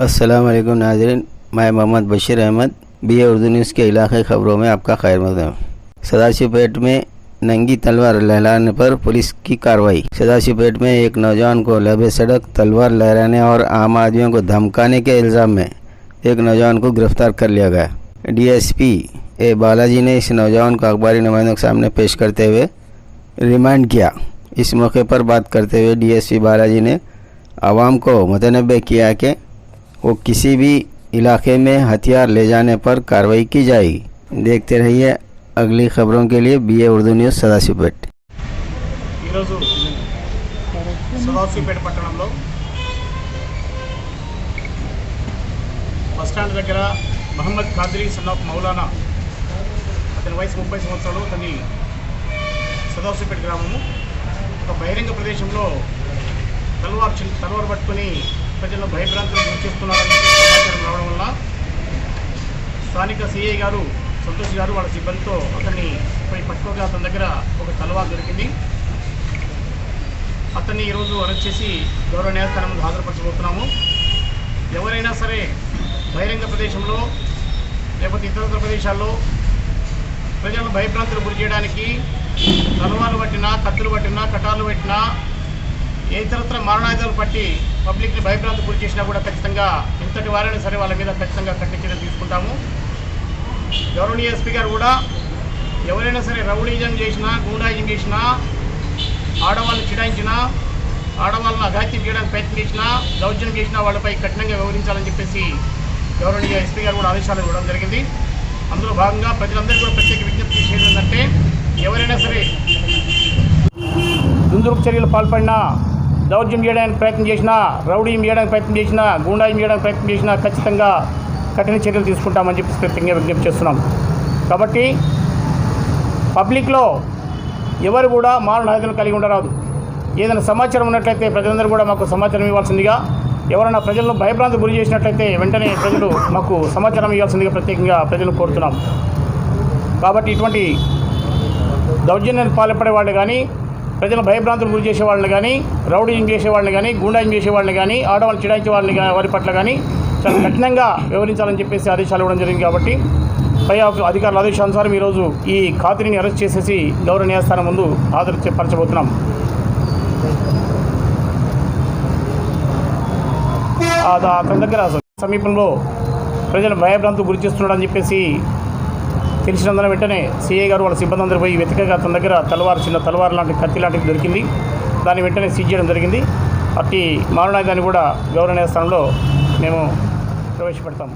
अस्सलाम वालेकुम नाज़रीन, मैं मोहम्मद बशीर अहमद BA उर्दू न्यूज़ के इलाक़ाई ख़बरों में आपका खैर मक़दम। सदाशिवपेट में नंगी तलवार लहराने पर पुलिस की कार्रवाई। सदाशिवपेट में एक नौजवान को लबे सड़क तलवार लहराने और आम आदमियों को धमकाने के इल्ज़ाम में एक नौजवान को गिरफ़्तार कर लिया गया। DSP ए बालाजी ने इस नौजवान को अखबारी नुमाइंदों के सामने पेश करते हुए रिमांड किया। इस मौके पर बात करते हुए DSP बालाजी ने आवाम को मुतनब्बे किया कि वो किसी भी इलाके में हथियार ले जाने पर कार्रवाई की जाएगी। देखते रहिए अगली खबरों के लिए BA उर्दू न्यूज़ सदाशिवपेट। సదాశివపేట పట్టణంలో బస్టాండ్ దగ్గర మహమ్మద్ ఖాద్రీ సన్ ఆఫ్ మౌలానా, అతని వయసు 30 సంవత్సరాలు, అతని సదాశివపేట గ్రామము ఒక బహిరంగ ప్రదేశంలో తలవారు పట్టుకుని ప్రజలను భయభ్రాంతులకు గురిచేస్తున్నారని సమాచారం రావడం వల్ల స్థానిక CI గారు సంతోష్ గారు వాళ్ళ సిబ్బందితో అతన్ని పోయి పట్టుకోగా అతని దగ్గర ఒక తలవారు దొరికింది. అతన్ని ఈరోజు అరెస్ట్ చేసి గౌరవ న్యాయస్థానం ముందు హాజరుపరచబోతున్నాము. ఎవరైనా సరే బహిరంగ ప్రదేశంలో లేకపోతే ఇతర ప్రదేశాల్లో ప్రజలను భయభ్రాంతులు గురి చేయడానికి తలవారు పట్టినా, కత్తులు పట్టినా, కటార్లు పెట్టినా, ఏ ఇతరత్ర మారణాయుధాలు పట్టి పబ్లిక్ని భయభ్రాంతి గురి చేసినా కూడా ఖచ్చితంగా ఇంతటి వారైనా సరే వాళ్ళ మీద ఖచ్చితంగా కఠిన చర్యలు తీసుకుంటాము. గౌరవనీయ SP గారు కూడా ఎవరైనా సరే రౌడీజం చేసినా, గూండాయిజం చేసినా, ఆడవాళ్ళని చిడాయించినా, ఆడవాళ్ళని అఘాత్యం చేయడానికి ప్రయత్నం చేసినా, దౌర్జన్యం చేసినా వాళ్ళపై కఠినంగా వ్యవహరించాలని చెప్పేసి గౌరవనీయ SP గారు కూడా ఆదేశాలు ఇవ్వడం జరిగింది. అందులో భాగంగా ప్రజలందరూ కూడా ప్రత్యేక విజ్ఞప్తి చేసేది ఏంటంటే ఎవరైనా సరే దుందుడుకు చర్యలు పాల్పడినా, దౌర్జన్యం చేయడానికి ప్రయత్నం చేసినా, రౌడీయం చేయడానికి ప్రయత్నం చేసినా, గూండాయం చేయడానికి ప్రయత్నం చేసినా ఖచ్చితంగా కఠిన చర్యలు తీసుకుంటామని చెప్పి ప్రత్యేకంగా విజ్ఞప్తి చేస్తున్నాం. కాబట్టి పబ్లిక్లో ఎవరు కూడా మారణాయుధాలను కలిగి ఉండరాదు. ఏదైనా సమాచారం ఉన్నట్లయితే ప్రజలందరూ కూడా మాకు సమాచారం ఇవ్వాల్సిందిగా, ఎవరైనా ప్రజలను భయభ్రాంతి గురి చేసినట్లయితే వెంటనే ప్రజలు మాకు సమాచారం ఇవ్వాల్సిందిగా ప్రత్యేకంగా ప్రజలను కోరుతున్నాం. కాబట్టి ఇటువంటి దౌర్జన్యానికి పాల్పడే వాళ్ళు కానీ, ప్రజలను భయభ్రాంతులు గురి చేసే వాళ్ళని కానీ, రౌడీజం చేసే వాళ్ళని కానీ, గూండాయిజం చేసే వాళ్ళని కానీ, ఆడవాళ్ళని చిడాయించే వాళ్ళని వారి పట్ల కానీ చాలా కఠినంగా వ్యవహరించాలని చెప్పేసి ఆదేశాలు ఇవ్వడం జరిగింది. కాబట్టి పై అధికారుల ఆదేశానుసారం ఈరోజు ఈ ఖాద్రీని అరెస్ట్ చేసేసి గౌరవ న్యాయస్థానం ముందు హాజరుపరచబోతున్నాం. అతని దగ్గర సమీపంలో ప్రజలు భయభ్రాంతులు గురి చేస్తున్నాడని చెప్పేసి తెలిసినందున వెంటనే CI గారు వాళ్ళ సిబ్బంది అందరూ పోయి వెతకగా అతని దగ్గర చిన్న తలవారు లాంటి కత్తి లాంటిది దొరికింది. దాన్ని వెంటనే సీజ్ చేయడం జరిగింది. అట్టి మారణాయుధాన్ని కూడా గౌరవ న్యాయస్థానంలో మేము ప్రవేశపెడతాము.